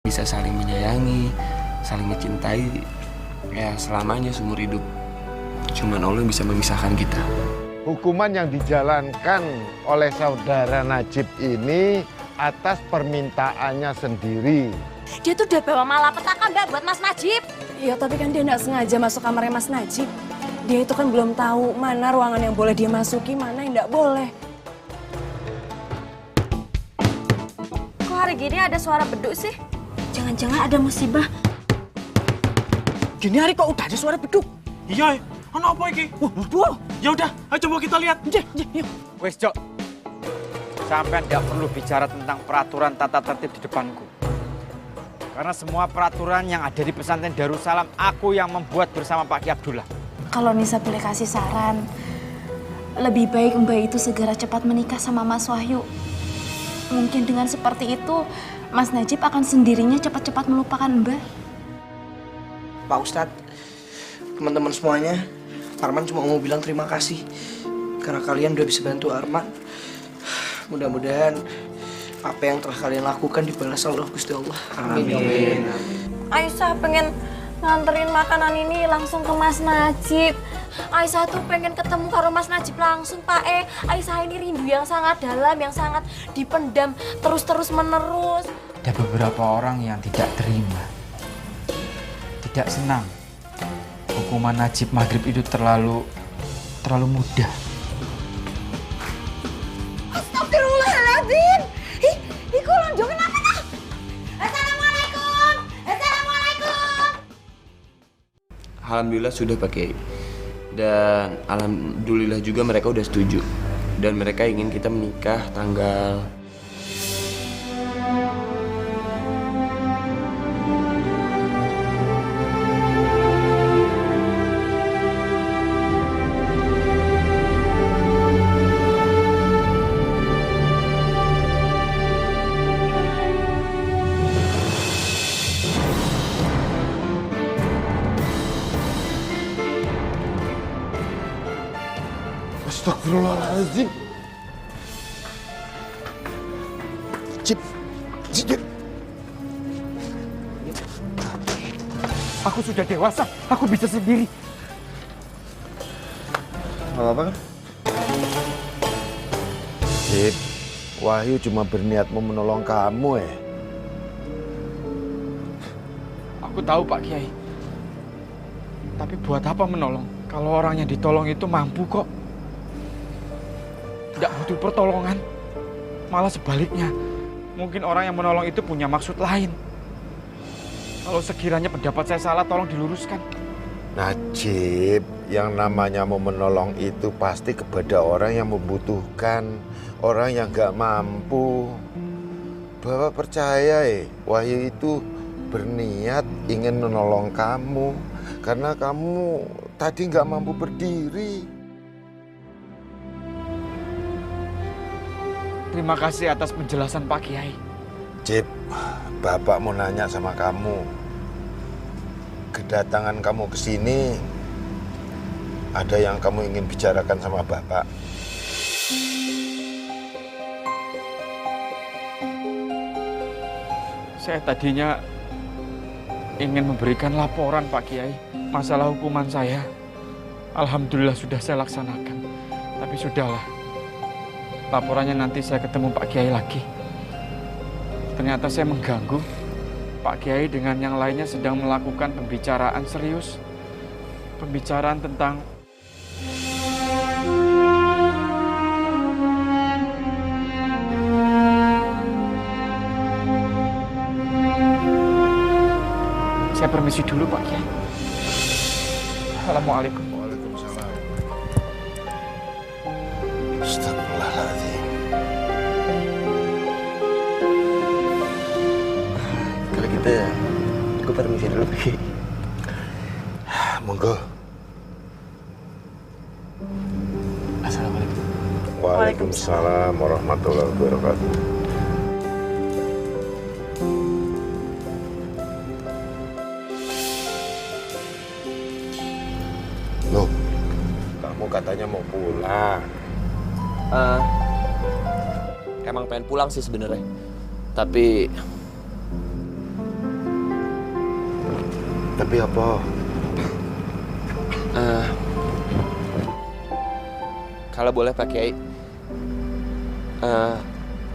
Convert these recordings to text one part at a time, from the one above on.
bisa saling menyayangi, saling mencintai, ya selamanya seumur hidup. Cuman Allah yang bisa memisahkan kita. Hukuman yang dijalankan oleh saudara Najib ini atas permintaannya sendiri. Dia tuh udah bawa malapetaka Mbak buat Mas Najib. Iya, tapi kan dia nggak sengaja masuk kamarnya Mas Najib. Dia itu kan belum tahu mana ruangan yang boleh dia masuki, mana yang nggak boleh. Kok hari gini ada suara beduk sih? Jangan-jangan ada musibah. Gini hari kok udah ada suara beduk? Iya, ana apa iki? Waduh. Ya udah, ayo coba kita lihat. Yuk. Wes, Cok. Sampai nggak perlu bicara tentang peraturan tata tertib di depanku. Karena semua peraturan yang ada di pesantren Darussalam, aku yang membuat bersama Pak Ki Abdullah. Kalau Nisa boleh kasih saran, lebih baik Mbak itu segera cepat menikah sama Mas Wahyu. Mungkin dengan seperti itu, Mas Najib akan sendirinya cepat-cepat melupakan Mbak. Pak Ustadz, teman-teman semuanya, Arman cuma mau bilang terima kasih karena kalian udah bisa bantu Arman. Mudah-mudahan apa yang telah kalian lakukan dibalas Allah Gusti Allah. Amin. Aisyah pengen nganterin makanan ini langsung ke Mas Najib. Aisyah tuh pengen ketemu karo Mas Najib langsung, Pak. Aisyah ini rindu yang sangat dalam, yang sangat dipendam terus-terus menerus. Ada beberapa orang yang tidak terima, tidak senang. Hukuman Najib Maghrib itu terlalu mudah. Astagfirullahaladzim. Iku lonjo kenapa toh? Assalamualaikum. Assalamualaikum. Alhamdulillah sudah pakai. Dan alhamdulillah juga mereka udah setuju. Dan mereka ingin kita menikah tanggal Astagfirullahaladzim. Cip. Aku sudah dewasa, aku bisa sendiri. Apa? Cip, Wahyu cuma berniat mau menolong kamu Aku tahu Pak Kiai. Tapi buat apa menolong? Kalau orang yang ditolong itu mampu kok. Tidak butuh pertolongan. Malah sebaliknya. Mungkin orang yang menolong itu punya maksud lain. Kalau sekiranya pendapat saya salah, tolong diluruskan. Najib, yang namanya mau menolong itu pasti kepada orang yang membutuhkan, orang yang gak mampu. Bapak percaya Wahyu itu berniat ingin menolong kamu karena kamu tadi gak mampu berdiri. Terima kasih atas penjelasan Pak Kiai. Cip, Bapak mau nanya sama kamu. Kedatangan kamu ke sini, ada yang kamu ingin bicarakan sama Bapak. Saya tadinya ingin memberikan laporan Pak Kiai masalah hukuman saya. Alhamdulillah sudah saya laksanakan. Tapi sudahlah. Laporannya nanti saya ketemu Pak Kiai lagi. Ternyata saya mengganggu. Pak Kiai dengan yang lainnya sedang melakukan pembicaraan serius. Pembicaraan tentang saya permisi dulu Pak Kiai. Assalamualaikum. Waalaikumsalam. Astagfirullahaladzim. Kalau gitu, gue permisi dulu pergi. Monggo. Assalamualaikum. Waalaikumsalam warahmatullahi wabarakatuh. Loh, kamu katanya mau pulang. Emang pengen pulang sih sebenarnya. Tapi Tapi apa? Kalau boleh Pak Kiai,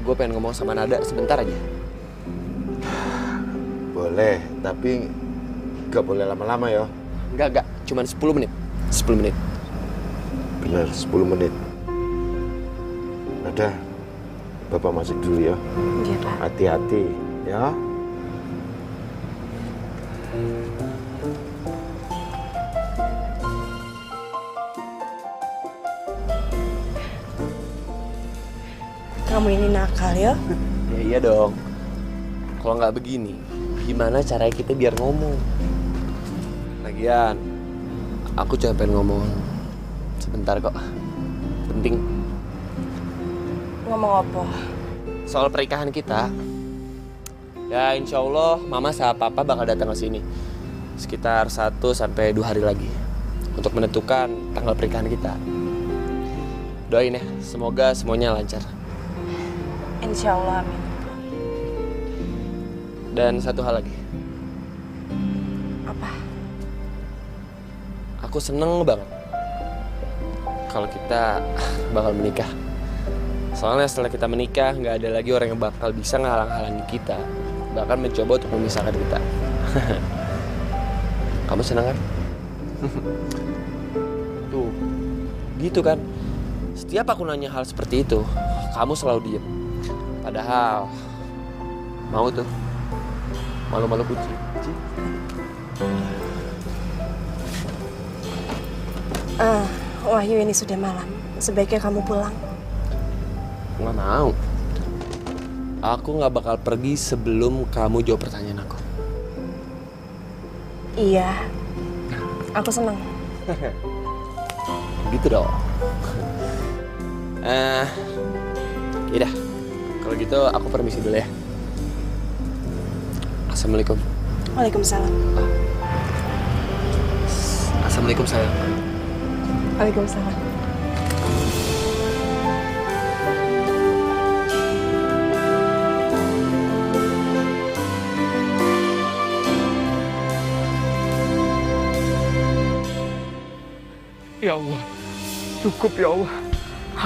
gue pengen ngomong sama Nada sebentar aja. Boleh, tapi nggak boleh lama-lama ya. Enggak, cuman 10 menit. 10 menit. Bener, 10 menit. Nada, Bapak masuk dulu ya. Iya, Pak. Hati-hati ya. Kamu ini nakal ya? Ya iya dong. Kalau nggak begini, gimana caranya kita biar ngomong? Lagian, aku cuma pengen ngomong sebentar kok. Penting. Ngomong apa? Soal pernikahan kita. Ya insya Allah Mama sama Papa bakal datang ke sini. Sekitar 1 sampai 2 hari lagi. Untuk menentukan tanggal pernikahan kita. Doain ya, semoga semuanya lancar. Insya Allah, amin. Dan satu hal lagi. Apa? Aku seneng banget kalau kita bakal menikah. Soalnya setelah kita menikah, nggak ada lagi orang yang bakal bisa ngehalang-halangi kita. Bahkan mencoba untuk memisahkan kita. Kamu senang kan? Tuh, gitu kan. Setiap aku nanya hal seperti itu, kamu selalu diem. Padahal, mau tuh, malu-malu kucing. Wahyu, ini sudah malam. Sebaiknya kamu pulang. Nggak mau. Aku nggak bakal pergi sebelum kamu jawab pertanyaan aku. Iya. Aku senang. Gitu dong. Yaudah. Kalau gitu aku permisi dulu ya. Assalamualaikum. Waalaikumsalam. Assalamualaikum sayang. Waalaikumsalam. Ya Allah, cukup ya Allah.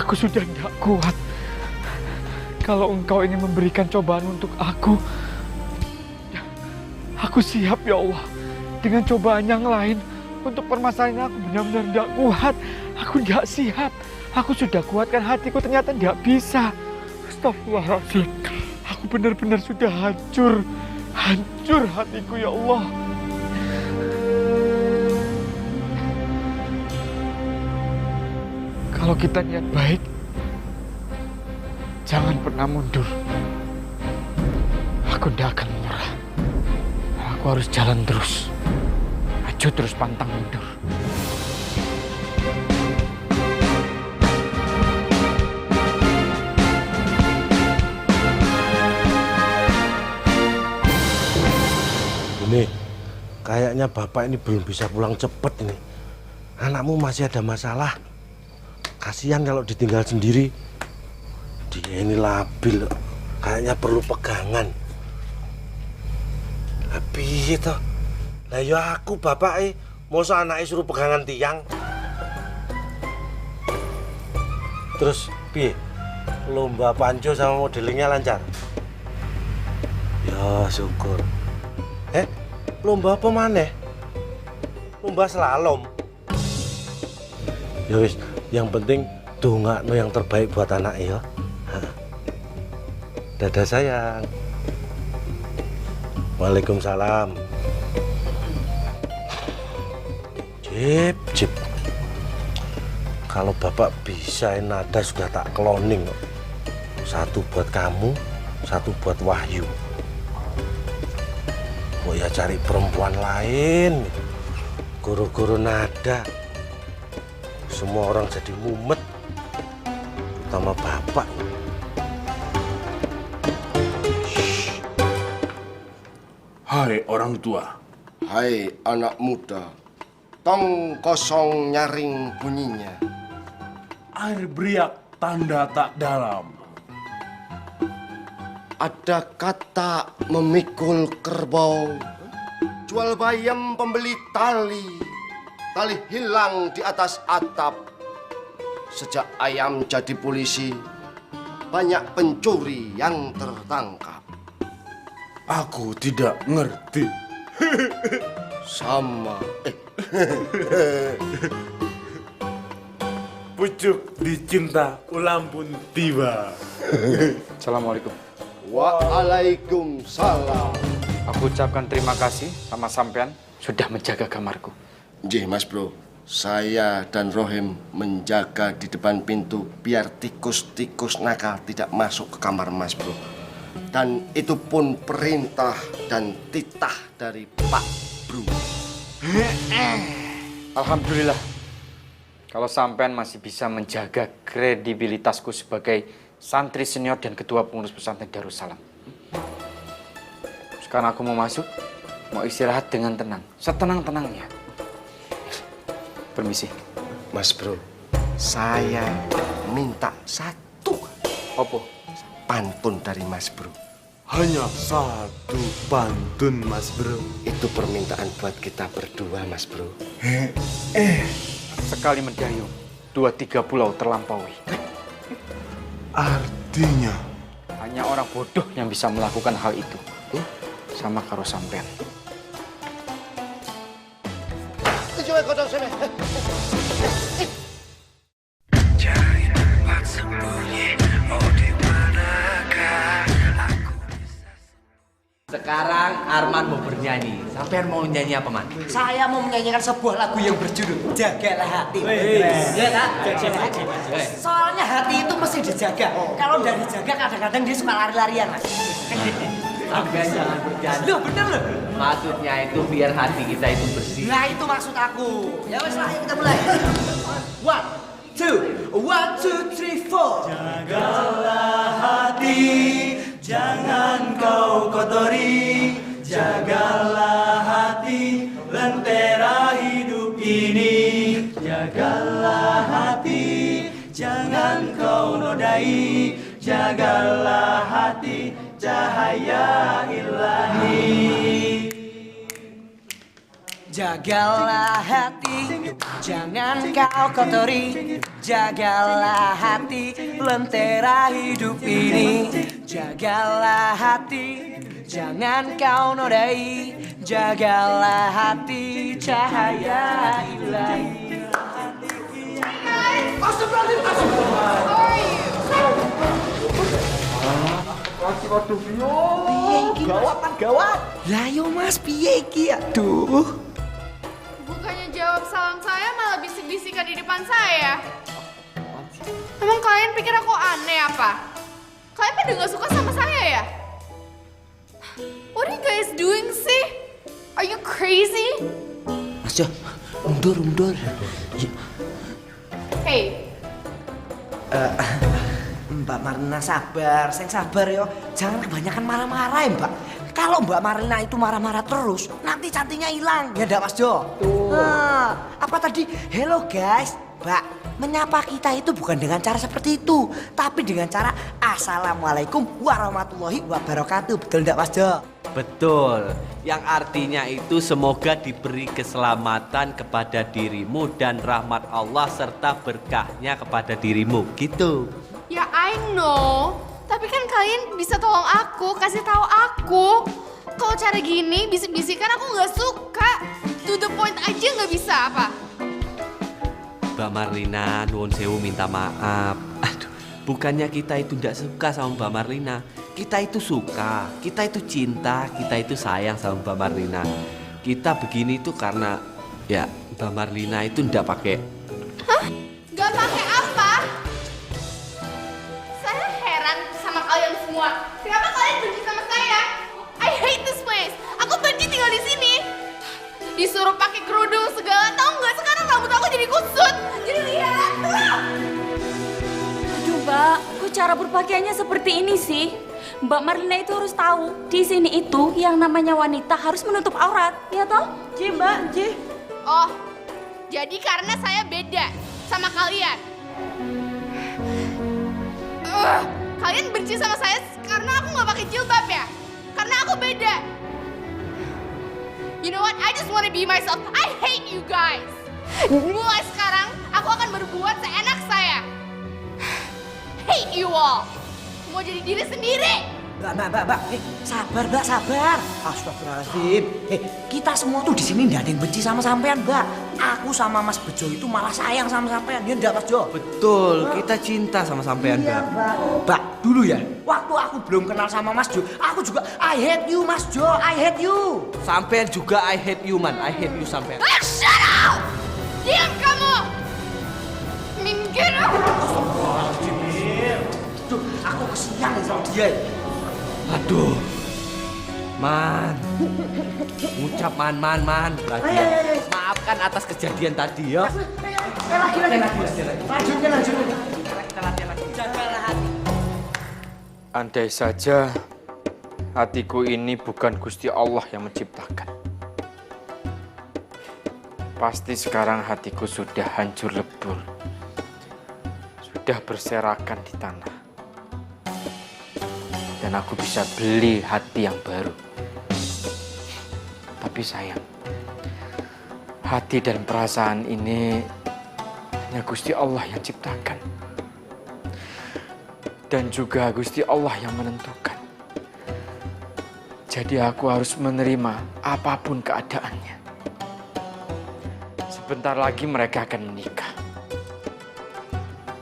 Aku sudah tidak kuat. Kalau Engkau ingin memberikan cobaan untuk aku siap ya Allah. Dengan cobaan yang lain, untuk permasalahan aku benar-benar tidak kuat. Aku tidak siap. Aku sudah kuatkan hatiku, ternyata tidak bisa. Astagfirullahaladzim. Aku benar-benar sudah hancur. Hancur hatiku ya Allah. Kalau kita niat baik, jangan pernah mundur. Aku tidak akan menyerah. Aku harus jalan terus. Maju terus pantang mundur. Ini, kayaknya Bapak ini belum bisa pulang cepat ini. Anakmu masih ada masalah. Kasihan kalau ditinggal sendiri. Dia ini labil, kayaknya perlu pegangan. Piye toh? Lah ya aku bapak masa anaknya suruh pegangan tiang. Terus piye? Lomba panco sama modelingnya lancar? Ya syukur. Lomba apa maneh? Lomba slalom. Ya wis, yang penting dongakno yang terbaik buat anak ya. Dadah sayang. Waalaikumsalam. Jip. Kalau bapak bisa nada sudah tak cloning. Satu buat kamu, satu buat Wahyu. Oh ya cari perempuan lain. Guru-guru nada. Semua orang jadi mumet. Terutama bapak. Hai orang tua. Hai anak muda. Tong kosong nyaring bunyinya. Air beriak tanda tak dalam. Ada kata memikul kerbau. jual bayam pembeli tali. Tali hilang di atas atap. Sejak ayam jadi polisi, banyak pencuri yang tertangkap. Aku tidak ngerti. Sama. Pucuk dicinta ulam pun tiba. Assalamualaikum. Waalaikumsalam. Aku ucapkan terima kasih sama sampean sudah menjaga kamarku. Nggih, Mas Bro. Saya dan Rohim menjaga di depan pintu biar tikus-tikus nakal tidak masuk ke kamar Mas Bro. Dan itu pun perintah dan titah dari Pak Bro. Alhamdulillah. Kalau sampean masih bisa menjaga kredibilitasku sebagai santri senior dan ketua pengurus pesantren Darussalam. Sekarang aku mau masuk, mau istirahat dengan tenang, setenang-tenangnya. Permisi. Mas Bro, saya minta satu Apa? pantun dari Mas Bro. Hanya satu pantun, Mas Bro. Itu permintaan buat kita berdua, Mas Bro. Sekali mendayung, 2-3 pulau terlampaui. Artinya? Hanya orang bodoh yang bisa melakukan hal itu. Sama karo sampean. Sekarang Arman mau bernyanyi. Sampean mau nyanyi apa, Man? Saya mau menyanyikan sebuah lagu yang berjudul Jagalah Hati. Ya kan? Soalnya hati itu mesti dijaga. Kalau udah dijaga kadang-kadang dia suka lari-larian, Mas. Sampean jangan bercanda. Loh, bener loh. Maksudnya itu biar hati kita itu bersih. Nah, itu maksud aku. Ya wes lah, ayo kita mulai. 1, 2, 3, 4. Jagalah hati, jangan kau kotori. Jagalah hati, lentera hidup ini. Jagalah hati, jangan kau nodai. Jagalah hati, cahaya ilahi. Jagalah hati, jangan kau kotori. Jagalah hati, lentera hidup ini. Jagalah hati, jangan kau nodai. Jagalah hati, cahaya ilahi. Gawat. Lah yo Mas, piye iki? Aduh. Bukannya jawab salam saya malah bisik-bisikan di depan saya. Emang kalian pikir aku aneh apa? Kalian pada gak suka sama saya ya? What are you guys doing sih? Are you crazy? Mas Jo, mundur. Hey, Mbak Marlina sabar, sabar yo. Jangan kebanyakan marah-marah ya Mbak. Kalau Mbak Marlina itu marah-marah terus, nanti cantiknya hilang. Ya enggak Mas Jo? Apa tadi? Hello guys, Mbak. Menyapa kita itu bukan dengan cara seperti itu, tapi dengan cara Assalamualaikum warahmatullahi wabarakatuh. Betul enggak Mas Jo? Betul. Yang artinya itu semoga diberi keselamatan kepada dirimu dan rahmat Allah serta berkahnya kepada dirimu. Gitu. ya I know. Tapi kan kalian bisa tolong aku, kasih tahu aku. Kalau cara gini, bisik-bisikan aku nggak suka. To the point aja nggak bisa apa? Mbak Marlina, nuwun sewu minta maaf. Aduh, bukannya kita itu tidak suka sama Mbak Marlina. Kita itu suka, kita itu cinta, kita itu sayang sama Mbak Marlina. Kita begini itu karena ya Mbak Marlina itu tidak pakai. Hah? Gak pakai apa? Saya heran sama kalian semua. Kenapa kalian benci sama saya? I hate this place. Aku benci tinggal di sini. Disuruh pakai kerudung segala, tau nggak? Sekarang rambut aku jadi kusut. Jadi lihat. Aduh Mbak, kok cara berpakaiannya seperti ini sih? Mbak Marlina itu harus tahu, di sini itu yang namanya wanita harus menutup aurat, ya toh? Ji Mbak, Ji. Oh, jadi karena saya beda sama kalian. Kalian benci sama saya karena aku nggak pakai jilbab ya? Karena aku beda. You know what? I just want to be myself. I hate you guys. Mulai sekarang, aku akan berbuat seenak saya. Hate you all. Mau jadi diri sendiri. Mbak. Sabar, Mbak, sabar. Astagfirullahaladzim. Kita semua tuh di sini nggak ada yang benci sama sampean, Mbak. Aku sama Mas Bejo itu malah sayang sama sampean. Ya enggak, Mas Jo? Betul, kita cinta sama sampean, Mbak. Mbak, dulu ya, waktu aku belum kenal sama Mas Jo, aku juga I hate you, Mas Jo, I hate you. Sampean juga I hate you, man. I hate you, sampean. Shut up! Diam kamu! Minggir! Duh, aku kesian sama dia. Aduh. Man. Ngucap man. Lagi. Maafkan atas kejadian tadi ya. Lagi. Lanjut. Jagalah hati. Andai saja hatiku ini bukan Gusti Allah yang menciptakan. Pasti sekarang hatiku sudah hancur lebur. Sudah berserakan di tanah. Dan aku bisa beli hati yang baru. Tapi sayang, hati dan perasaan ini hanya Gusti Allah yang ciptakan. Dan juga Gusti Allah yang menentukan. Jadi aku harus menerima apapun keadaannya. Sebentar lagi mereka akan menikah.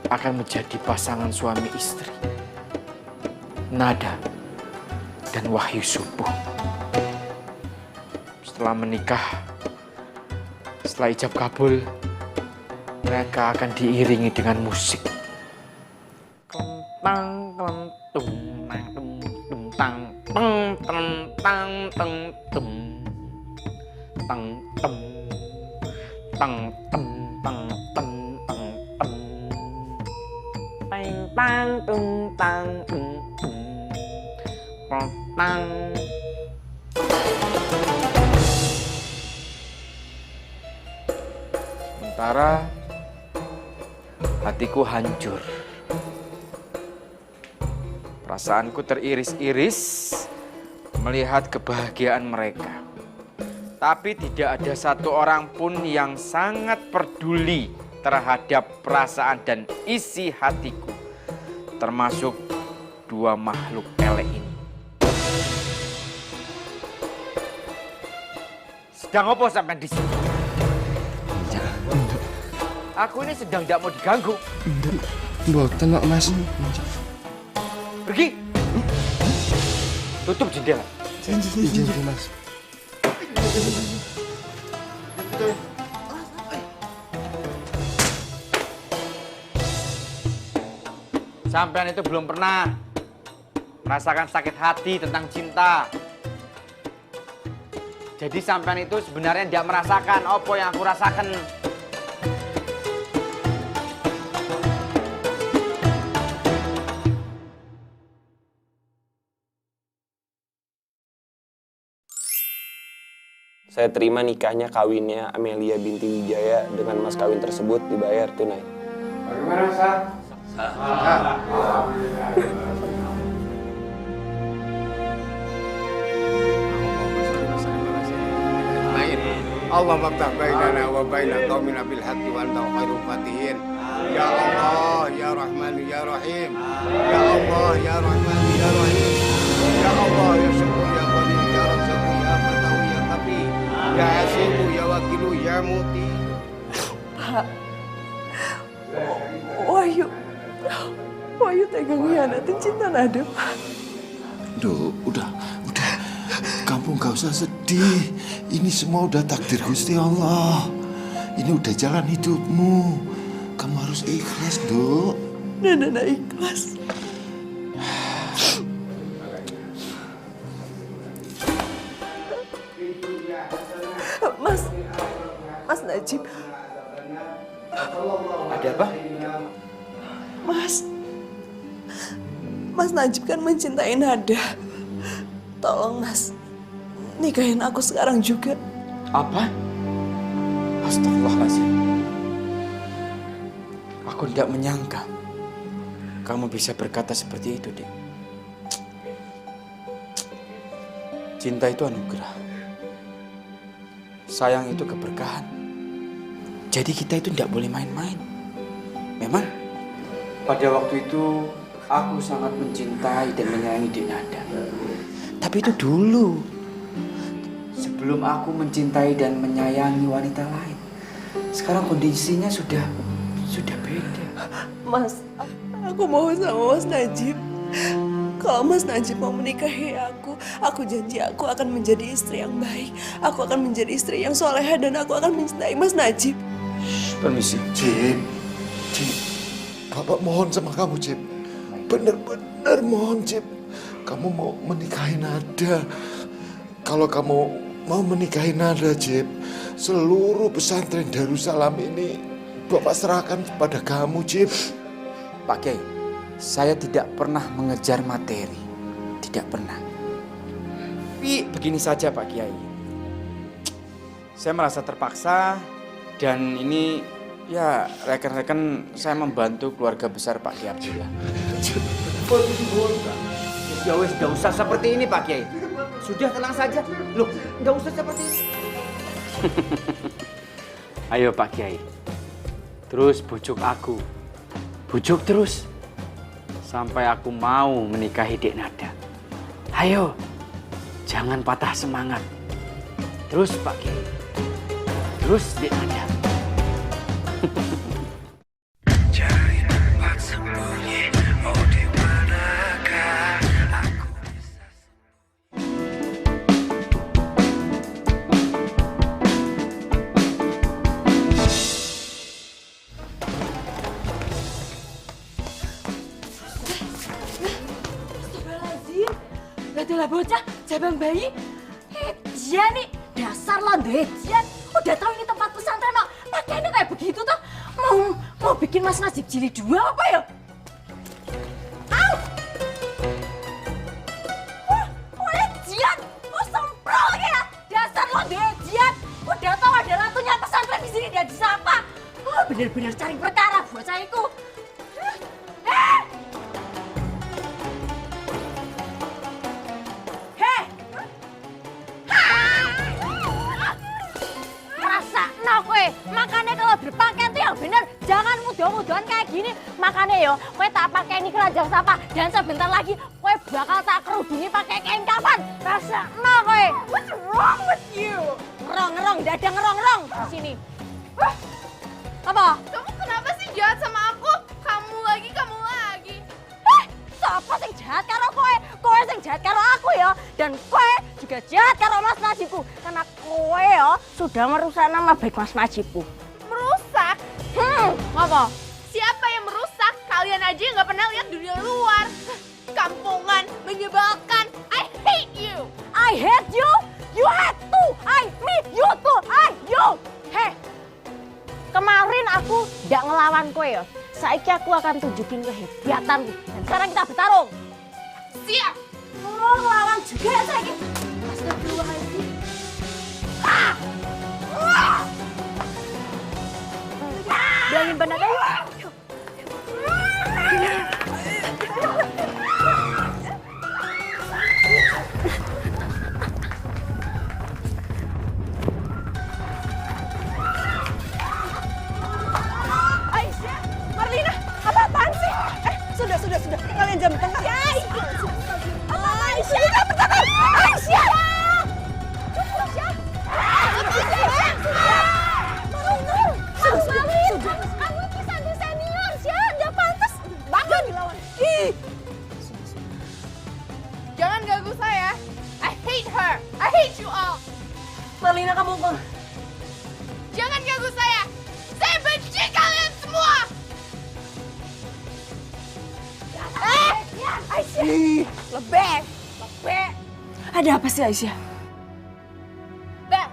Akan menjadi pasangan suami istri. Nada dan Wahyu Subuh. Setelah menikah, setelah ijab kabul, mereka akan diiringi dengan musik. Sementara hatiku hancur. Perasaanku teriris-iris melihat kebahagiaan mereka. Tapi tidak ada satu orang pun yang sangat peduli terhadap perasaan dan isi hatiku. Termasuk dua makhluk elek ini. Sedang apa sampai di sini? Aku ini sedang tidak mau diganggu. Mboten kok, Mas. Pergi. Tutup jendela. Iya, Mas. Sampean itu belum pernah merasakan sakit hati tentang cinta. Jadi sampean itu sebenarnya tidak merasakan apa yang aku rasakan. Saya terima nikahnya kawinnya Amelia binti Wijaya dengan mas kawin tersebut dibayar tunai. Bagaimana, Sah? Allah maftah bainana wa baina qaumina bil haqqi wa anta khairul fatihin. Ya Allah, ya Rahman, ya Rahim. Ya Allah, ya Rahman, ya Rahim. Ya Allah, ya Syukur, ya Wali, ya Razzaq, ya Fatahu, ya Kafi. Ya Hasibu, ya Wakilu, ya Muti. Pak, Wahyu tega ngianatin cinta Nada, Pak. Duh, udah. Kamu gak usah sedih. Ini semua udah takdir Gusti Allah. Ini udah jalan hidupmu. Kamu harus ikhlas, Duk. Nada ikhlas. Mas Najib. Ada apa? Mas Najib kan mencintai Nada. Tolong, Mas. Nikahin aku sekarang juga. Apa? Astagfirullahaladzim. Aku tidak menyangka kamu bisa berkata seperti itu, Dik. Cinta itu anugerah. sayang itu keberkahan. Jadi kita itu tidak boleh main-main. Memang pada waktu itu aku sangat mencintai dan menyayangi Dek Nada. Tapi itu dulu, sebelum aku mencintai dan menyayangi wanita lain. Sekarang kondisinya sudah beda. Mas, aku mohon sama Mas Najib. Kalau Mas Najib mau menikahi aku janji aku akan menjadi istri yang baik. Aku akan menjadi istri yang soleha dan aku akan mencintai Mas Najib. Permisi. Cip, Bapak mohon sama kamu, Cip. Bener-bener mohon, Cip. Kamu mau menikahi Nada. Kalau kamu mau menikahi Nada, Cip, seluruh pesantren Darussalam ini Bapak serahkan kepada kamu, Cip. Pak Kiai, saya tidak pernah mengejar materi. Tidak pernah. Tapi begini saja Pak Kiai. Saya merasa terpaksa dan ini ya rekan-rekan saya membantu keluarga besar Pak Kiai Abdullah. Ya wes, gak usah seperti ini Pak Kiai. Sudah tenang saja. Loh, gak usah seperti ini. Ayo Pak Kiai, terus bujuk aku. Bujuk terus. Sampai aku mau menikahi Dek Nada. Ayo, jangan patah semangat. Terus Pak Kiai. Terus Dek Nada. Itulah bocah, jabang bayi. Dia nih, dasar Londejian. Udah tahu ini tempat pesantren kok. Pakaiannya kayak begitu tuh. Mau bikin Mas Najib jilid 2 apa ya? Au! Londejian! Semprol ya! Dasar Londejian! Udah tahu ada ratunya pesantren di sini dia disapa. Bener-bener cari perkara bocah itu. Makanya kalau berpakaian tuh yang bener, jangan mudah-mudahan kayak gini. Makanya yo, kowe tak pakai ini keranjang sapa dan sebentar lagi kowe bakal tak kerudungi pakai kain kafan. Rasakno kowe. What's wrong with you? Ngerong, dada ngerong di sini. Apa? Kamu kenapa sih jahat sama aku? Kamu lagi. Siapa sing jahat karo kowe? Kowe sing jahat karo aku ya. Dan kowe juga jahat karo Mas Najibku. Karena kowe ya sudah merusak nama baik Mas Najibku. Merusak? Apa? Siapa yang merusak? Kalian aja yang nggak pernah lihat dunia luar. Kampungan, menyebalkan. I hate you. I hate you? You hate too. I meet you too. You. Hei, kemarin aku nggak ngelawan kowe ya. Saiki aku akan tunjukin kehebatanku. Dan sekarang kita bertarung. Siap. Oh, ngelawan juga ya saiki. Astagfirullahaladzim. Bilangin bener kan? Aisyah, Marlina, apa-apaan sih? Sudah. Kalian jam tengah. Aisyah, Aisyah. Kamu pesantren senior, Syah. Nggak pantas banget dilawan. Jangan ganggu saya. I hate her. I hate you all. Marlina, kamu kok. Jangan ganggu saya. Saya benci kalian semua. Aisyah. Lebih. Ada apa sih Aisyah? Mbak,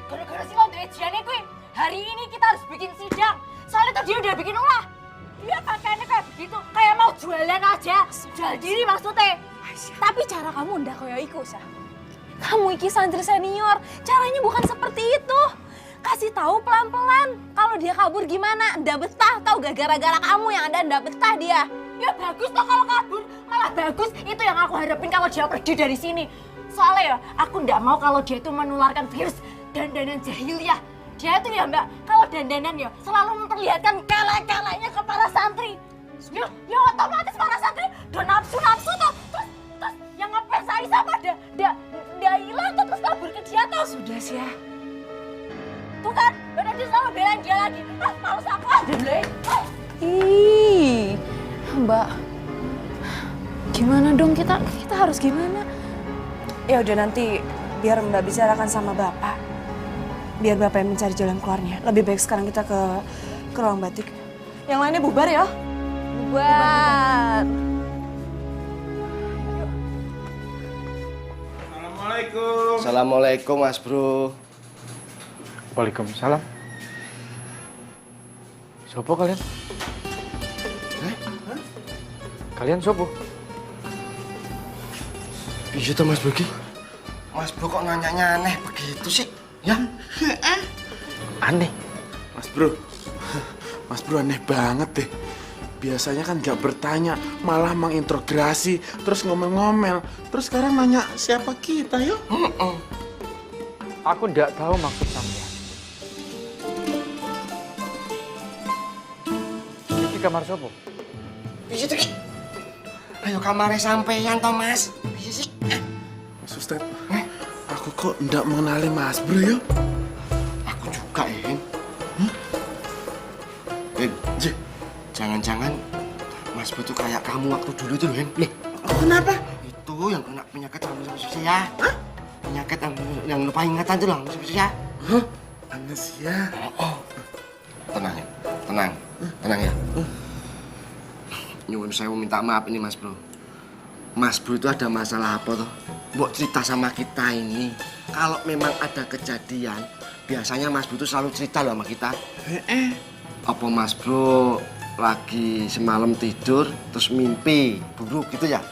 gara-gara si Londejian ini hari ini kita harus bikin sidang. Soalnya tadi udah bikin ulah. Dia pakaiannya kayak begitu, kayak mau jualan aja. Jual diri maksudnya. Tapi cara kamu ndak kayak iku, Syah. Kamu iki santri senior, caranya bukan seperti itu. Kasih tahu pelan-pelan. Kalau dia kabur gimana? Ndak betah, tahu gak gara-gara kamu yang ada ndak betah dia. Ya bagus toh kalau kabur. Malah bagus, itu yang aku harapin kalau dia pergi dari sini. Soalnya ya, aku ndak mau kalau dia itu menularkan virus dandanan jahiliyah. Dia itu ya Mbak, kalau dandanan ya selalu memperlihatkan kelek-keleknya ke para santri. Ya otomatis para santri udah nafsu tuh. Terus yang ngepes Aisyah mah dia hilang tuh terus kabur ke dia tuh. Sudah sih ya. Tuh kan, udah dia selalu belain dia lagi. Males aku aja, Blay. Ih, Mbak. Gimana dong kita harus gimana? Ya udah nanti biar Mbak bicarakan sama Bapak. Biar Bapak yang mencari jalan keluarnya. Lebih baik sekarang kita ke ruang batik. Yang lainnya bubar ya. Bubar. Assalamualaikum. Assalamualaikum Mas Bro. Waalaikumsalam. Sopo kalian? Kalian sopo? Iya toh Mas Bro. Mas Bro kok nanyanya aneh begitu sih? Ya? Aneh. Mas Bro aneh banget deh. Biasanya kan gak bertanya, malah mengintegrasi, terus ngomel-ngomel. Terus sekarang nanya siapa kita yuk? Aku ndak tahu maksud sampean. Ini kamar sopo? Iya tuh. Ayo kamarnya sampeyan toh Mas. Iya sih. Mas Ustad, aku kok ndak mengenali Mas Bro yuk? Aku juga Hen. Jangan-jangan Mas Bro tuh kayak kamu waktu dulu tuh Hen. Kenapa? Itu yang kena penyakit amnesia. Penyakit yang lupa ingatan tuh loh amnesia. Amnesia? Tenang ya, tenang ya. Nyuwun saya minta maaf ini Mas Bro. Mas Bro itu ada masalah apa tuh? Mbok cerita sama kita ini. Kalau memang ada kejadian, biasanya Mas Bro itu selalu cerita loh sama kita. Apa Mas Bro lagi semalam tidur terus mimpi buruk gitu ya?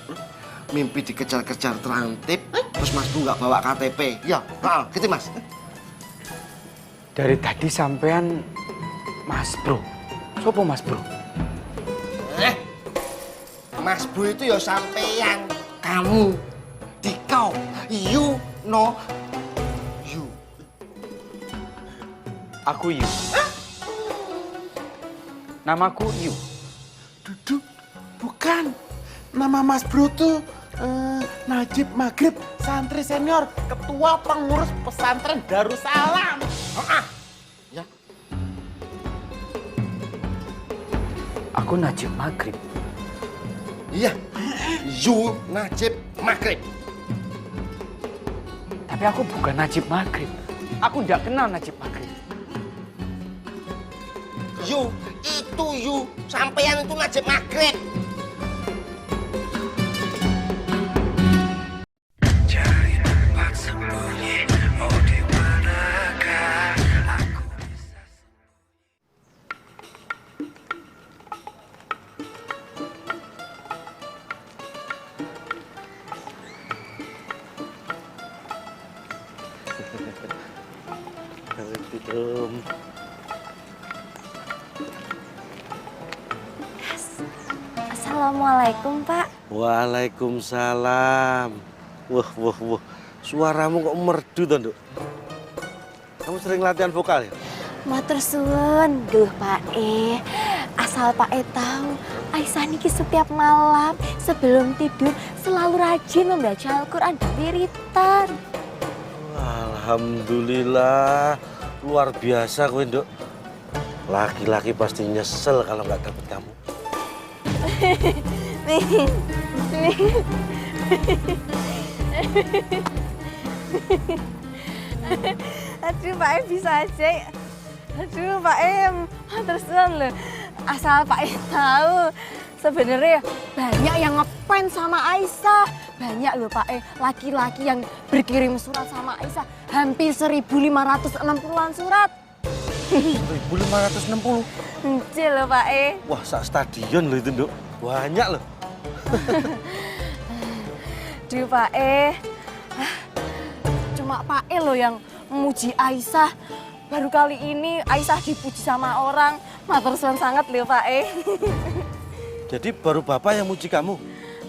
Mimpi dikejar-kejar terantip, terus Mas Bro nggak bawa KTP. Ya, gitu Mas. Dari tadi sampean Mas Bro. Sopo Mas Bro? Mas Bro itu ya sampean, kamu, dikau, you know you. Aku Yu. Namaku Yu. Duduk, bukan. Nama Mas Bro tuh Najib Maghrib, santri senior, ketua pengurus pesantren Darussalam. Ya. Aku Najib Maghrib. Iya, you Najib Maghrib. Tapi aku bukan Najib Maghrib. Aku nggak kenal Najib Maghrib. You, itu you, sampean itu Najib Maghrib. Assalamualaikum Pak. Waalaikumsalam. Wah. Suaramu kok merdu toh, Nduk? Kamu sering latihan vokal ya? Matur suwun, duh Pak asal Pak tahu, Aisyah niki setiap malam sebelum tidur selalu rajin membaca Al-Quran dan wiritan. Alhamdulillah, luar biasa kowe, Nduk. Laki-laki pasti nyesel kalau nggak dapet kamu. Aduh Pak bisa aja. Aduh Pak terus loh. Asal Pak tahu, sebenarnya banyak yang ngefans sama Aisyah. Banyak loh Pak laki-laki yang berkirim surat sama Aisyah. Hampir 1.560-an surat. 1.560? Encil loh Pak Wah, sak stadion loh itu, Nduk. Banyak loh. Duh Pak cuma Pak loh yang memuji Aisyah. Baru kali ini Aisyah dipuji sama orang. Matur suwun sangat loh Pak Jadi baru Bapak yang muji kamu?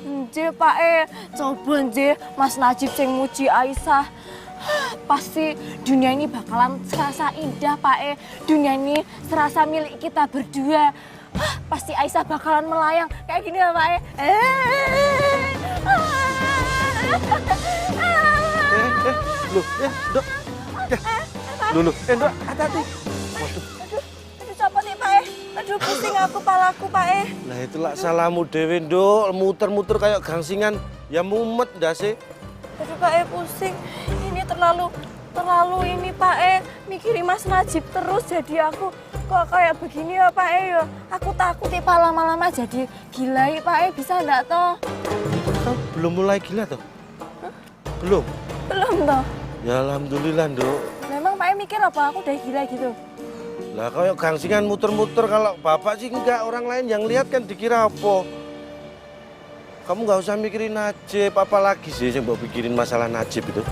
Nggih Pak coba nggih Mas Najib sing muji Aisyah. Pasti dunia ini bakalan serasa indah, Pak E. Dunia ini serasa milik kita berdua. Pasti Aisyah bakalan melayang kayak gini ya, Pak E. Loh, Dok. Loh, Dok, hati-hati. Waduh. Aduh, copot nih, Pak E. Aduh, pusing aku, palaku, Pak E. Nah itulah salahmu dewe, Dok. Muter-muter kayak gangsingan. Ya mumet dah sih. Aduh, Pak E, pusing. Ini terlalu ini, Pak E. Mikirin Mas Najib terus, jadi aku kok kayak begini ya, Pak E ya. Aku takut ya, Pak, lama-lama jadi gila ya, Pak E. Bisa enggak toh? Kau belum mulai gila toh? Belum? Belum toh. Ya alhamdulillah, Dok. Memang Pak E mikir apa aku udah gila gitu? Lah kayak gangsingan muter-muter, kalau bapak sih enggak, orang lain yang lihat kan dikira apa. Kamu nggak usah mikirin Najib, apalagi sih yang mau pikirin masalah Najib itu.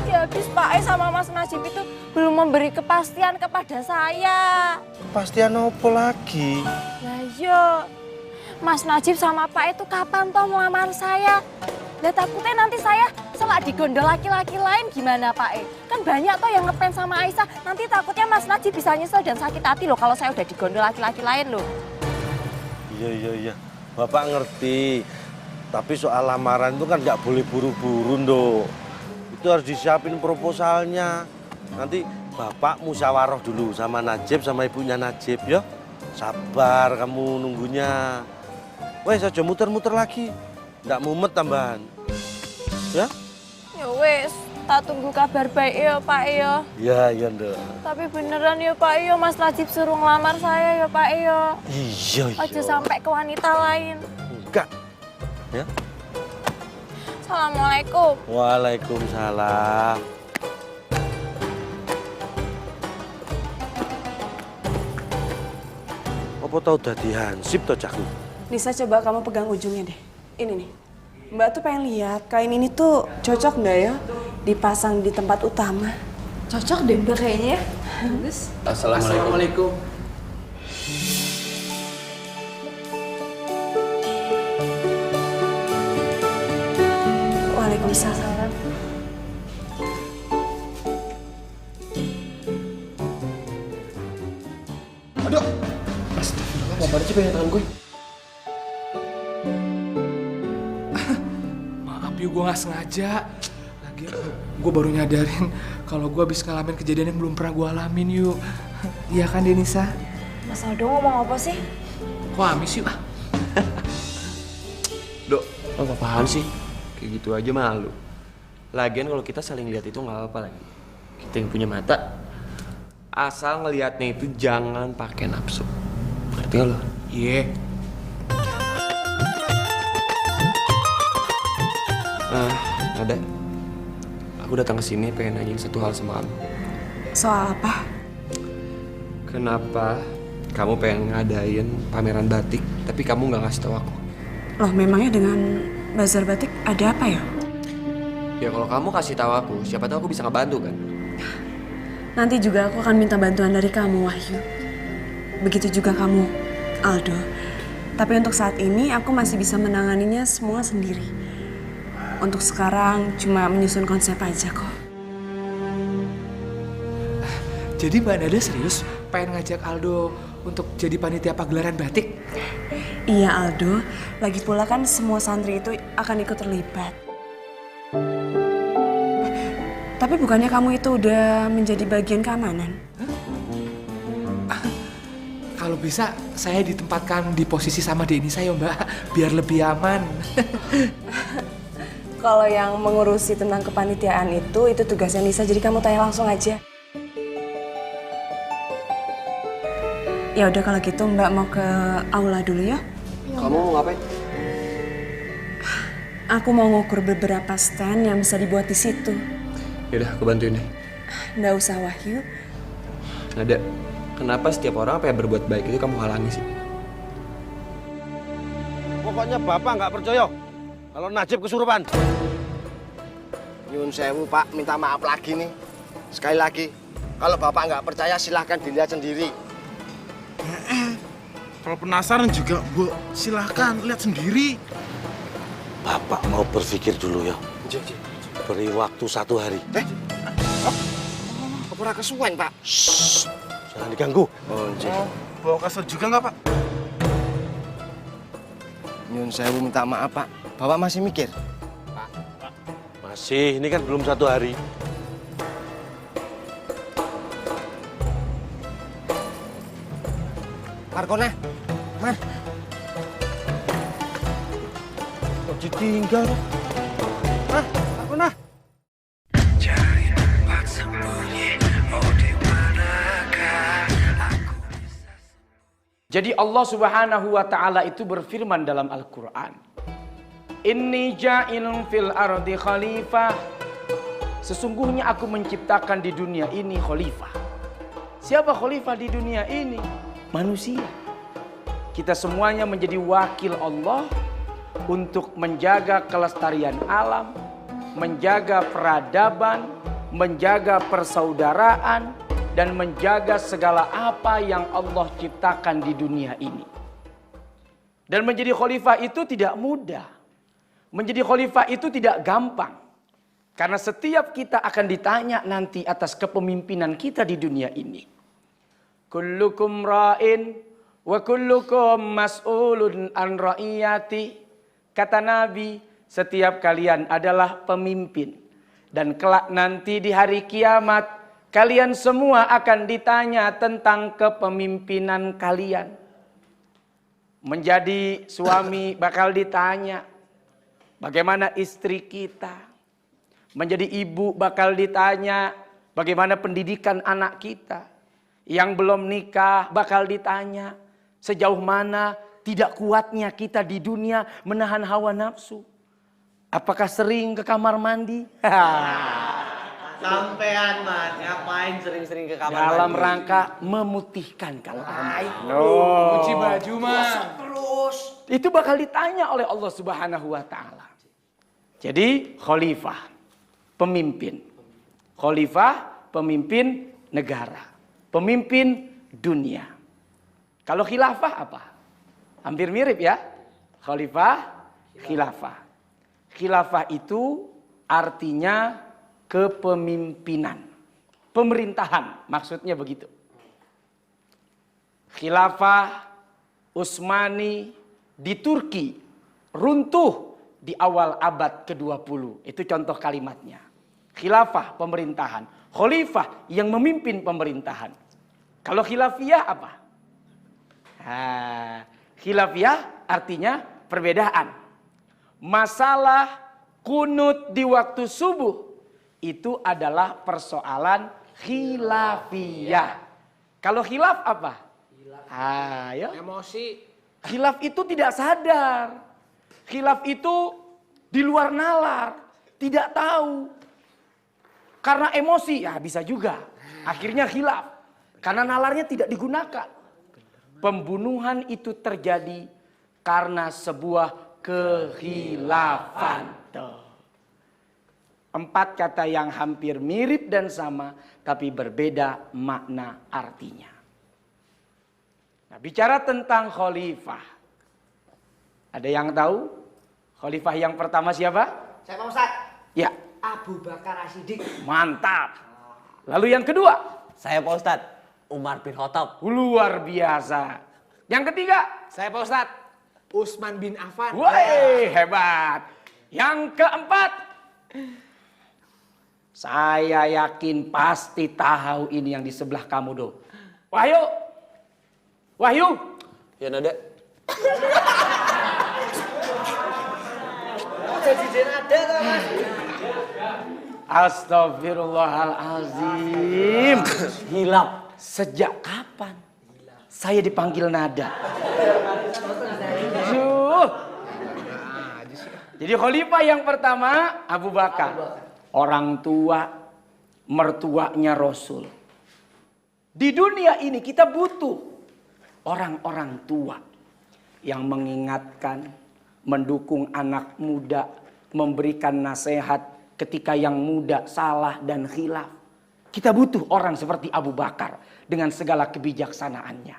Ya habis Pak E sama Mas Najib itu belum memberi kepastian kepada saya. Kepastian apa lagi? Lah yo, Mas Najib sama Pak E itu kapan toh melamar saya? Lah takutnya nanti saya selak digondol laki-laki lain gimana, Pak E? Kan banyak toh yang ngefans sama Aisyah. Nanti takutnya Mas Najib bisa nyesel dan sakit hati loh kalau saya udah digondol laki-laki lain loh. Iya. Bapak ngerti. Tapi soal lamaran itu kan nggak boleh buru-buru, Dok. Itu harus disiapin proposalnya. Nanti Bapak musyawarah dulu sama Najib, sama ibunya Najib, ya. Sabar kamu nunggunya. Wes, aja muter-muter lagi. Nggak mumet tambahan. Ya? Ya wes, tak tunggu kabar baik ya, Pak E ya. Iya, Dok. Tapi beneran ya, Pak E ya, Mas Najib suruh ngelamar saya ya, Pak E ya. Iya. Aja sampai ke wanita lain. Enggak. Ya. Assalamualaikum. Waalaikumsalam. Apa tau dadi hansip to cakku? Nisa, coba kamu pegang ujungnya deh. Ini nih. Mbak tuh pengen lihat kain ini tuh cocok nggak ya dipasang di tempat utama. Cocok deh Mbak kayaknya. Bagus. Assalamualaikum. Waalaikumsalam. Aduh. Astagfirullah, apa sih pengen tangan gue? Maaf yuk, gue gak sengaja. Lagi gue baru nyadarin kalau gue habis ngalamin kejadian yang belum pernah gue alamin yuk. Iya kan Denisa? Mas Aldo ngomong apa sih? Kok amis yuk? Dok, lo apa-apaan sih? Kayak gitu aja malu. Lagian kalau kita saling lihat itu nggak apa-apa lagi. Kita yang punya mata. Asal ngelihatnya itu jangan pakai nafsu. Ngerti gak lo? Iya. Ada. Aku datang ke sini pengen nanyain satu hal sama kamu. Soal apa? Kenapa kamu pengen ngadain pameran batik, tapi kamu nggak ngasih tahu aku? Loh, memangnya dengan bazar batik ada apa ya? Ya kalau kamu kasih tahu aku, siapa tahu aku bisa ngebantu kan? Nanti juga aku akan minta bantuan dari kamu, Wahyu. Begitu juga kamu, Aldo. Tapi untuk saat ini aku masih bisa menanganinya semua sendiri. Untuk sekarang cuma menyusun konsep aja kok. Jadi Mbak Nada serius pengen ngajak Aldo untuk jadi panitia pagelaran batik? Iya Aldo, lagi pula kan semua santri itu akan ikut terlibat. Tapi bukannya kamu itu udah menjadi bagian keamanan? Kalau bisa saya ditempatkan di posisi sama Denisa ya Mbak, biar lebih aman. Kalau yang mengurusi tentang kepanitiaan itu tugasnya Nisa, jadi kamu tanya langsung aja. Ya udah kalau gitu Mbak mau ke aula dulu ya. Kamu mau ngapain? Aku mau ngukur beberapa stand yang bisa dibuat di situ. Yaudah, aku bantuin deh. Nggak usah Wahyu. Nada, kenapa setiap orang apa yang berbuat baik itu kamu halangi sih? Pokoknya Bapak nggak percaya kalau Najib kesurupan. Nyun sewu Pak, minta maaf lagi nih. Sekali lagi, kalau Bapak nggak percaya silahkan dilihat sendiri. Kalau penasaran juga, Bu, silahkan lihat sendiri. Bapak mau berpikir dulu ya. Beri waktu 1 hari. Apa kesuwen, Pak? Shh, jangan diganggu. Bawa kasur juga nggak, Pak? Nyun sewu minta maaf, Pak. Bapak masih mikir? Masih, ini kan belum 1 hari. Markona, Mar. Kok ditinggal? Hah, Markona. Jadi Allah Subhanahu wa taala itu berfirman dalam Al-Qur'an, "Inni ja'ilun fil ardi khalifah." Sesungguhnya aku menciptakan di dunia ini khalifah. Siapa khalifah di dunia ini? Manusia. Kita semuanya menjadi wakil Allah untuk menjaga kelestarian alam, menjaga peradaban, menjaga persaudaraan, dan menjaga segala apa yang Allah ciptakan di dunia ini. Dan menjadi khalifah itu tidak mudah. Menjadi khalifah itu tidak gampang. Karena setiap kita akan ditanya nanti atas kepemimpinan kita di dunia ini. Kullukum ra'in wa kullukum mas'ulun an ra'iyati. Kata Nabi, setiap kalian adalah pemimpin. Dan kelak nanti di hari kiamat, kalian semua akan ditanya tentang kepemimpinan kalian. Menjadi suami bakal ditanya bagaimana istri kita. Menjadi ibu bakal ditanya bagaimana pendidikan anak kita. Yang belum nikah bakal ditanya sejauh mana tidak kuatnya kita di dunia menahan hawa nafsu. Apakah sering ke kamar mandi? Sampean, Mas, ngapain sering-sering ke kamar Dalam mandi? rangka memutihkan kalau Cuci baju mah. Terus. Itu bakal ditanya oleh Allah Subhanahu wa taala. Jadi khalifah, pemimpin. Khalifah, pemimpin negara. Pemimpin dunia. Kalau khilafah apa? Hampir mirip ya. Khalifah, khilafah. Khilafah itu artinya kepemimpinan. Pemerintahan, maksudnya begitu. Khilafah Utsmani di Turki runtuh di awal abad ke-20. Itu contoh kalimatnya. Khilafah, pemerintahan. Khalifah yang memimpin pemerintahan. Kalau khilafiyah apa? Khilafiyah artinya perbedaan. Masalah kunut di waktu subuh itu adalah persoalan khilafiyah. Kalau khilaf apa? Ayo. Emosi. Khilaf itu tidak sadar. Khilaf itu di luar nalar. Tidak tahu. Karena emosi, ya bisa juga. Akhirnya khilaf. Karena nalarnya tidak digunakan. Pembunuhan itu terjadi karena sebuah kekhilafan. 4 kata yang hampir mirip dan sama, tapi berbeda makna artinya. Nah, bicara tentang khalifah. Ada yang tahu? Khalifah yang pertama siapa? Saya Pak Ustadz. Ya. Abu Bakar As-Siddiq. Mantap. Lalu yang kedua? Saya Pak Ustadz. Umar bin Khattab. Luar biasa. Yang ketiga? Saya Pak Ustadz. Utsman bin Affan. Wah, hebat. Yang keempat? Saya yakin pasti tahu ini yang di sebelah kamu, Do. Wahyu. Wahyu. Ya, Nada. Jadi nada tuh, Mas. Astagfirullahalazim. Hilap. Sejak kapan saya dipanggil Nada? Jadi khalifah yang pertama Abu Bakar. Orang tua, mertuanya Rasul. Di dunia ini kita butuh orang-orang tua yang mengingatkan, mendukung anak muda, memberikan nasihat ketika yang muda salah dan khilaf. Kita butuh orang seperti Abu Bakar dengan segala kebijaksanaannya.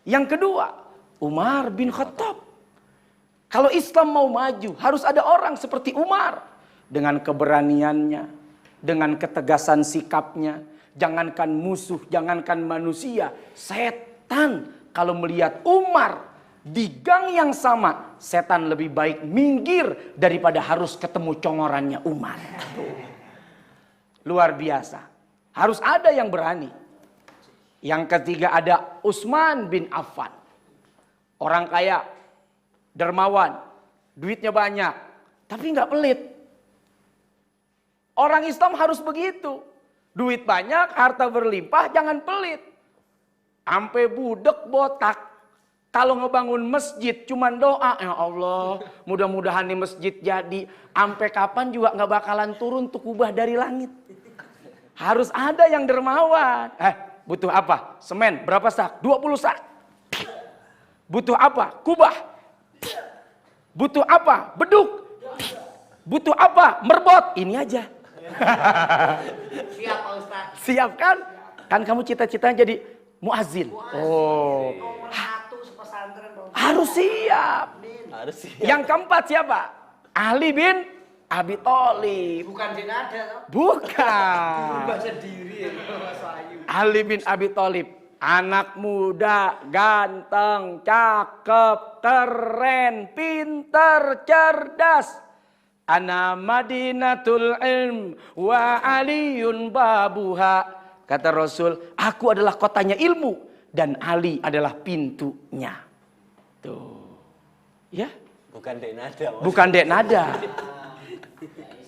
Yang kedua, Umar bin Khattab. Kalau Islam mau maju, harus ada orang seperti Umar. Dengan keberaniannya, dengan ketegasan sikapnya. Jangankan musuh, jangankan manusia. Setan kalau melihat Umar di gang yang sama, setan lebih baik minggir daripada harus ketemu congorannya Umar. Luar biasa. Harus ada yang berani. Yang ketiga ada Utsman bin Affan. Orang kaya, dermawan, duitnya banyak, tapi nggak pelit. Orang Islam harus begitu. Duit banyak, harta berlimpah, jangan pelit. Ampe budek botak. Kalau ngebangun masjid cuman doa, ya Allah, mudah-mudahan nih masjid jadi. Ampe kapan juga nggak bakalan turun tuh kubah dari langit. Harus ada yang dermawan. Butuh apa? Semen berapa sak? 20 sak. Butuh apa? Kubah. Butuh apa? Beduk. Butuh apa? Merbot. Ini aja. Siap Pak Ustadz. Siap kan? Kan kamu cita-citanya jadi muazin. Oh. Harus siap. Harus siap. Yang keempat siapa? Ali bin Abi Thalib. Bukan jenada toh? Bukan. Baca diri ya Mas Wahyu. Ali bin Abi Thalib. Anak muda, ganteng, cakep, keren, pinter, cerdas. Ana Madinatul Ilm wa Aliyun babuha. Kata Rasul, aku adalah kotanya ilmu dan Ali adalah pintunya. Tuh. Ya? Bukan dek nada. Bukan dek nada.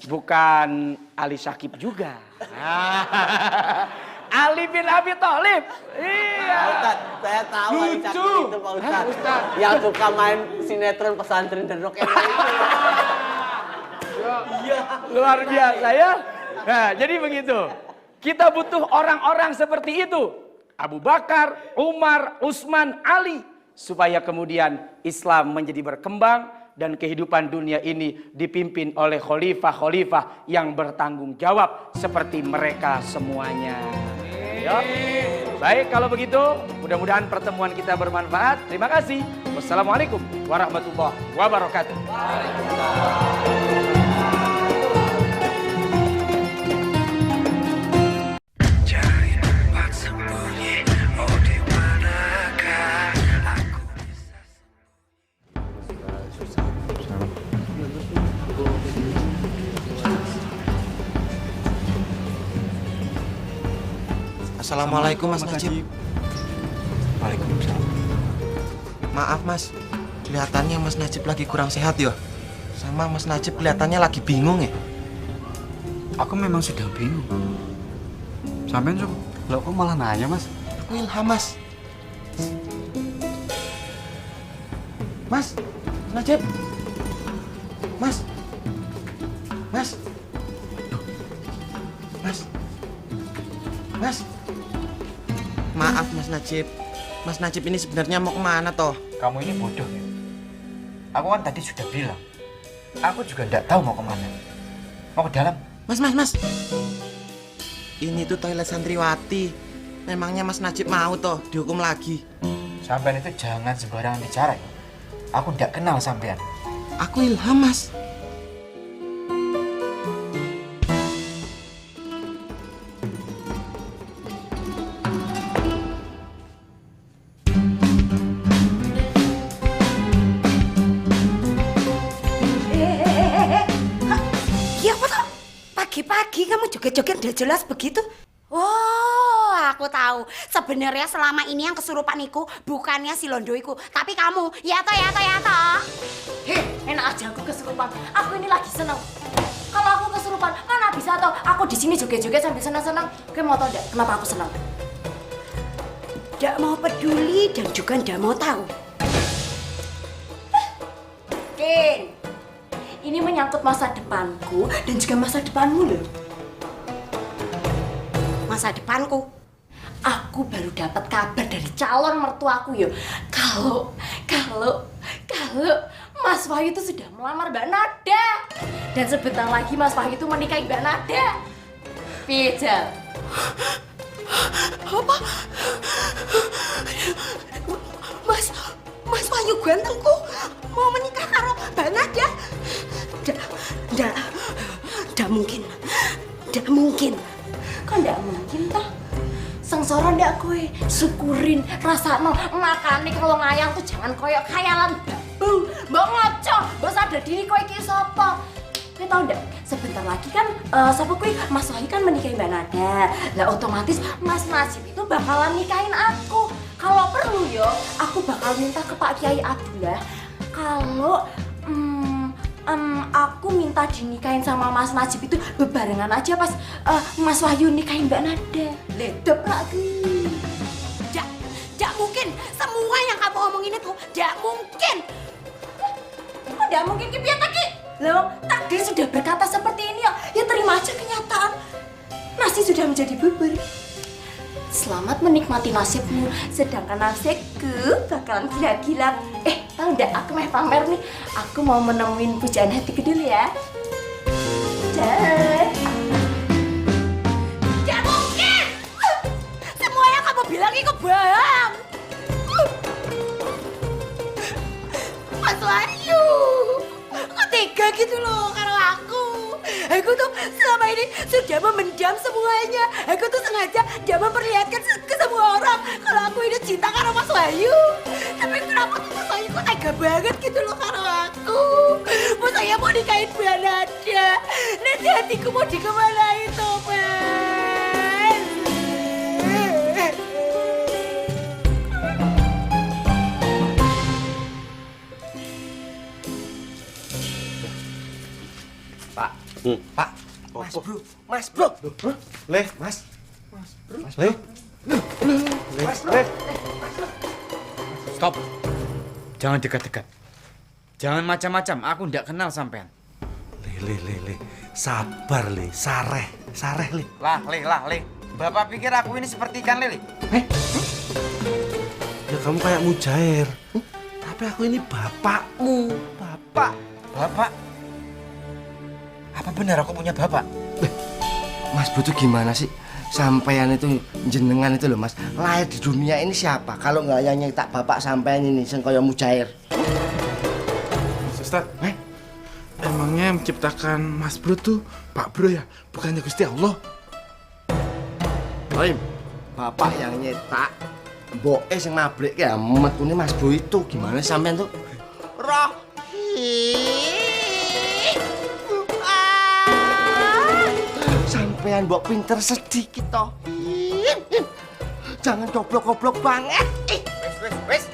Bukan Ali Syakib juga. Ali bin Abi Thalib. Iya. Pak Ustadz, saya tahu Ali Syakib itu Pak Ustadz. Yang suka main sinetron pesantren dan rock and roll itu. Luar biasa ya. Nah, jadi begitu. Kita butuh orang-orang seperti itu. Abu Bakar, Umar, Utsman, Ali. Supaya kemudian Islam menjadi berkembang dan kehidupan dunia ini dipimpin oleh khalifah-khalifah yang bertanggung jawab seperti mereka semuanya. Ya. Baik, kalau begitu mudah-mudahan pertemuan kita bermanfaat. Terima kasih. Wassalamualaikum warahmatullahi wabarakatuh. Assalamualaikum Mas Najib. Waalaikumsalam. Maaf Mas, kelihatannya Mas Najib lagi kurang sehat ya. Sama Mas Najib kelihatannya lagi bingung ya. Aku memang sudah bingung. Sampean lo kok malah nanya Mas? Aku ilham Mas. Mas Najib. Mas. Mas. Mas. Mas. Maaf Mas Najib. Mas Najib ini sebenarnya mau kemana toh? Kamu ini bodoh ya. Aku kan tadi sudah bilang. Aku juga tidak tahu mau kemana. Mau ke dalam? Mas. Ini tuh toilet santriwati. Memangnya Mas Najib mau toh dihukum lagi? Sampean itu jangan sembarangan bicara ya. Aku tidak kenal sampean. Aku ilham Mas. Pagi-pagi kamu joget-joget udah jelas begitu? Oh, aku tahu. Sebenarnya selama ini yang kesurupan iku bukannya si Londo iku, tapi kamu. Ya toh. Heh, enak aja aku kesurupan. Aku ini lagi seneng. Kalau aku kesurupan, mana bisa toh? Aku di sini joget-joget sambil senang-senang. Kamu mau tahu enggak kenapa aku senang? Nggak mau peduli dan juga nggak mau tahu. Kin, ini menyangkut masa depanku dan juga masa depanmu loh. Masa depanku? Aku baru dapat kabar dari calon mertuaku yo. Kalau Mas Wahyu itu sudah melamar Mbak Nada. Dan sebentar lagi Mas Wahyu itu menikahi Mbak Nada. Pijal. Apa? Mas Wahyu gantengku mau menikah karo Mbak Nada. Ndak mungkin. Ndak mungkin. Kok ndak mungkin toh? Sengsara ndak kowe? Syukurin, rasakno. Makane kalau ngayang tuh jangan koyok khayalan babu. Mbok ngaco, mbok sadar diri kowe iki sapa? Kowe tau ndak? Sebentar lagi kan sapa kowe Mas Wahyu kan menikahi Mbak Nada. Lah otomatis Mas Najib itu bakalan nikahin aku. Kalau perlu yo, aku bakal minta ke Pak Kiai Abdullah kalau aku minta dinikahin sama Mas Najib itu bebarengan aja pas Mas Wahyu nikahin Mbak Nada. Ledep lagi. Ndak mungkin. Semua yang kamu omongin itu ndak mungkin. Kok ndak mungkin ki piye ta ki? Loh, takdir sudah berkata seperti ini ya terima aja kenyataan. Nasi sudah menjadi bubur. Selamat menikmati nasibmu, sedangkan nasibku bakalan gila-gila. Tahu ndak aku mau pamer nih. Aku mau menemuin pujaan hatiku dulu ya. Dah. Ndak mungkin. Semua yang kamu bilang itu bohong. Mas Wahyu, kok tega gitu loh karo aku. Aku tuh selama ini sudah memendam semuanya. Aku tuh sengaja tidak memperlihatkan ke semua orang kalau aku ini cinta karo Mas Wahyu. Tapi kenapa tuh Mas Wahyu kok tega banget gitu loh karo aku. Mas saya mau nikahin Mbak Nada. Nanti hatiku mau dikemanain tuh, Mas? Pak. Pak. Mas bro. Leh, Mas. Mas Leh. Leh. Stop. Jangan dekat-dekat. Jangan macam-macam. Aku ndak kenal sampean. Le. Sabar, Le. Sareh, Le. Lah, Le. Bapak pikir aku ini seperti ikan lele? Ya kamu kayak mujair. Tapi aku ini bapakmu. Bapak? Apa benar aku punya bapak? Mas Bro tuh gimana sih? Sampean itu jenengan itu loh Mas. Lahir di dunia ini siapa? Kalau nggak yang tak bapak sampean ini sing kaya mujair. Ustaz, emangnya yang menciptakan Mas Bro tuh Pak Bro ya? Bukannya Gusti Allah? Rohim, bapak yang nyetak, mboknya yang nabrik ya metune Mas Bro itu. Gimana sampean tuh? Sampean mbok pinter sedikit toh. Jangan goblok-goblok banget. Wes.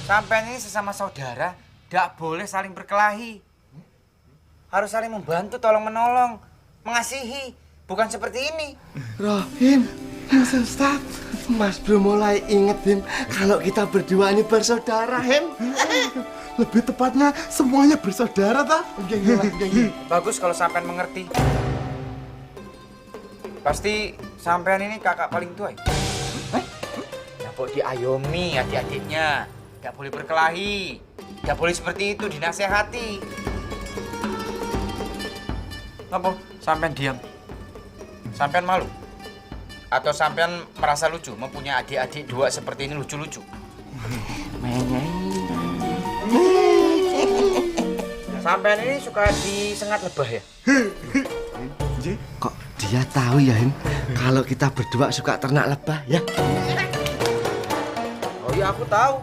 Sampean ini sesama saudara, tidak boleh saling berkelahi. Harus saling membantu, tolong-menolong, mengasihi, bukan seperti ini. Rohim, Ustaz, Mas Bro mulai inget Him kalau kita berdua ini bersaudara Him. Lebih tepatnya semuanya bersaudara ta? Bagus kalau sampean mengerti. Pasti sampean ini kakak paling tua ya? Tidak boleh diayomi adik-adiknya. Tidak boleh berkelahi. Tidak boleh seperti itu, dinasehati. Ngapa? Sampean diam. Sampean malu? Atau sampean merasa lucu mempunyai adik-adik dua seperti ini lucu-lucu? Sampean ini suka disengat lebah ya? Kok dia tahu ya Him kalau kita berdua suka ternak lebah ya? Oh iya aku tahu.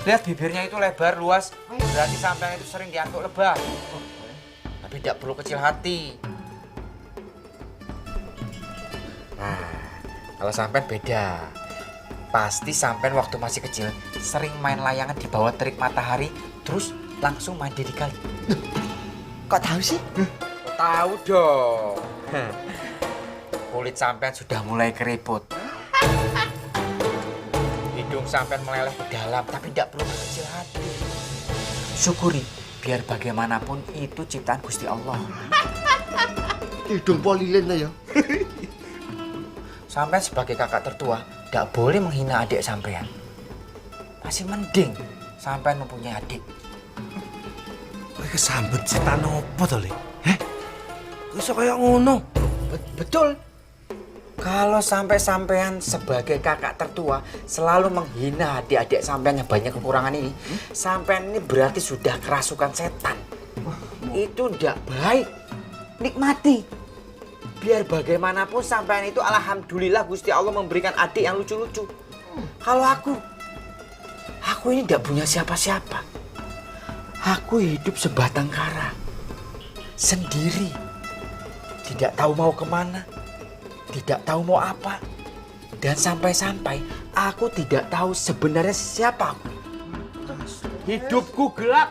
Lihat bibirnya itu lebar, luas. Berarti sampean itu sering diantuk lebah. Tapi tidak perlu kecil hati. Nah, kalau sampean beda. Pasti sampean waktu masih kecil sering main layangan di bawah terik matahari, terus langsung mandi di kali. Kok tahu sih? Tahu dong. Kulit sampean sudah mulai keriput. Hidung sampean meleleh ke dalam, tapi tidak perlu berkecil hati. Syukuri, biar bagaimanapun itu ciptaan Gusti Allah. Hidung polilin ya. Sampean sebagai kakak tertua, tidak boleh menghina adik sampean. Masih mending sampean mempunyai adik. Kowe kesambet setan opo to, Le? Iso kaya ngono. Betul. Kalau sampai sampean sebagai kakak tertua selalu menghina adik-adik sampean yang banyak kekurangan ini, sampean ini berarti sudah kerasukan setan. Itu tidak baik. Nikmati. Biar bagaimanapun sampean itu alhamdulillah Gusti Allah memberikan adik yang lucu-lucu. Kalau aku ini tidak punya siapa-siapa. Aku hidup sebatang kara. Sendiri. Tidak tahu mau kemana. Tidak tahu mau apa. Dan sampai-sampai aku tidak tahu sebenarnya siapa aku. Hidupku gelap.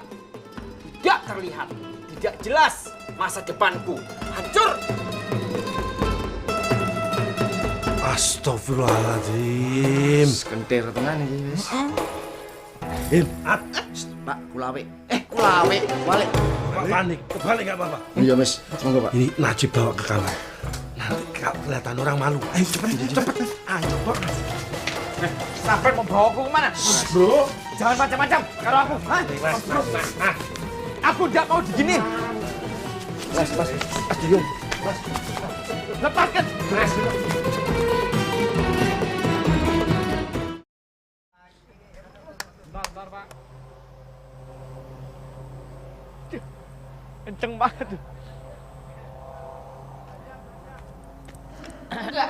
Tidak terlihat. Tidak jelas masa depanku. Hancur. Astagfirullahaladzim. Kentir tenan iki, Mas. Pak, kulawe. Kulawe. Balik. Panik, kebalik nggak apa-apa. Iya, Mas. Monggo, Pak. Ini Najib bawa ke kamar. Nanti kalau kelihatan orang malu. Ayo cepet. Ayo, Pak. Sampai membawa aku kemana? Bro, jangan macam-macam. Kalau aku, aku tidak mau diginin. Mas, diem. Lepaskan. Bentar, Pak. Kenceng banget. Enggak,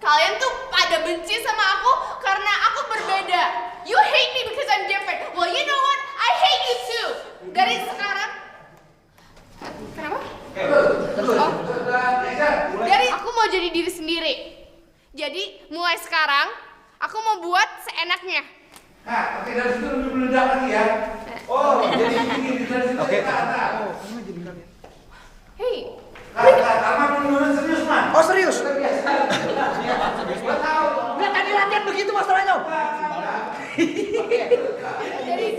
kalian tuh pada benci sama aku karena aku berbeda. You hate me because I'm different. Well, you know what? I hate you too. Dari sekarang. Kenapa? Oh. Dari aku mau jadi diri sendiri. Jadi mulai sekarang aku mau buat seenaknya. Nah, oke, dari situ lebih meledak lagi ya. Oh, jadi ini dari situ ke atas. Oh, kamu jadi meledak. Hey. Karma bener-bener serius, Man. Oh, serius? Nggak tadi latihan begitu masalahnya. Dari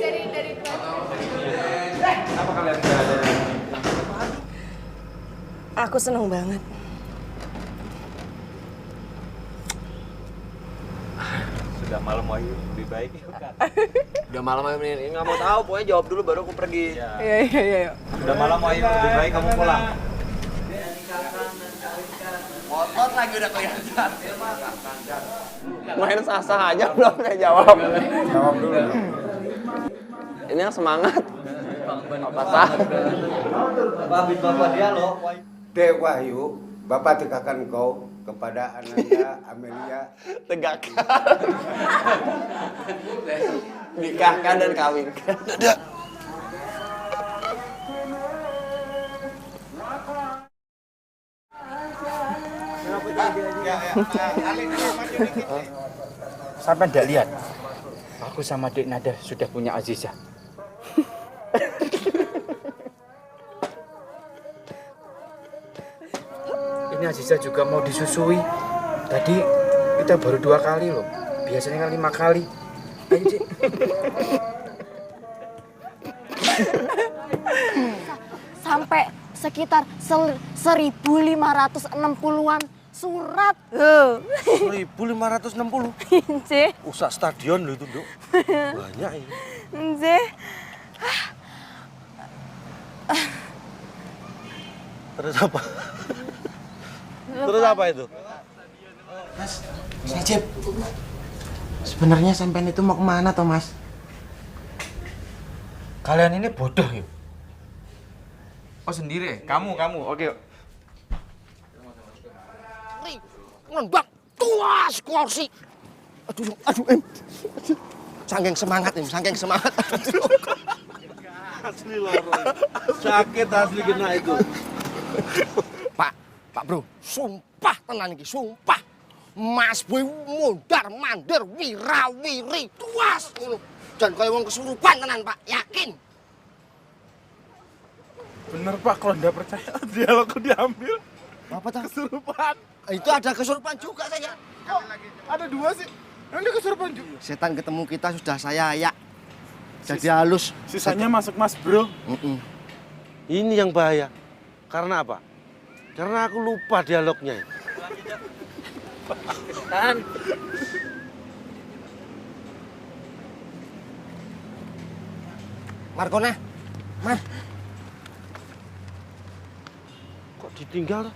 Apa kalian ada? Aku seneng banget. Sudah malam Wahyu, lebih baik yuk kan. Udah malam aja ini nggak mau tahu, pokoknya jawab dulu baru aku pergi. Iya. Sudah malam Wahyu, lebih baik kamu pulang. Otot lagi udah kelihatan. Main sah-sah aja belum saya jawab. Jawab dulu. Ini yang semangat. Apa sah? Bapak dia loh. Dek Wahyu, Bapak tegakkan kau kepada anaknya Amelia. Tegakkan. Nikahkan dan kawinkan. Sampai ndak lihat? Aku sama Dek Nada sudah punya Aziza. Ini Aziza juga mau disusui. Tadi kita baru 2 kali loh. Biasanya kan 5 kali. Ayo, Cik. Sampai sekitar 1560-an surat. 1560. Nggih. Usah stadion loh itu, Dok. Banyak ini. Nggih. Terus apa? Terus apa itu? Mas, Najib. Sebenarnya sampean itu mau kemana toh, Mas? Kalian ini bodoh yuk. Oh sendiri? Kamu, oke. Nembak tuas kursi. Aduh, Em. Saking semangat, Em, saking semangat. Asli loh, sakit asli kena itu. Pak Bro, sumpah tenan iki, sumpah. Mas Boy mondar mandir wirawiri tuas ngono. Dan kaya wong kesurupan tenan, Pak, yakin. Bener Pak, kalau nggak percaya dialogku diambil. Apa tak? Kesurupan. Itu ada kesurupan juga saya. Oh, ada 2 sih. Nanti kesurupan juga. Setan ketemu kita sudah saya ayak. Jadi halus. Sisanya masuk Mas Bro. Ini yang bahaya. Karena apa? Karena aku lupa dialognya. Tahan. Markona, Man. Kok ditinggal?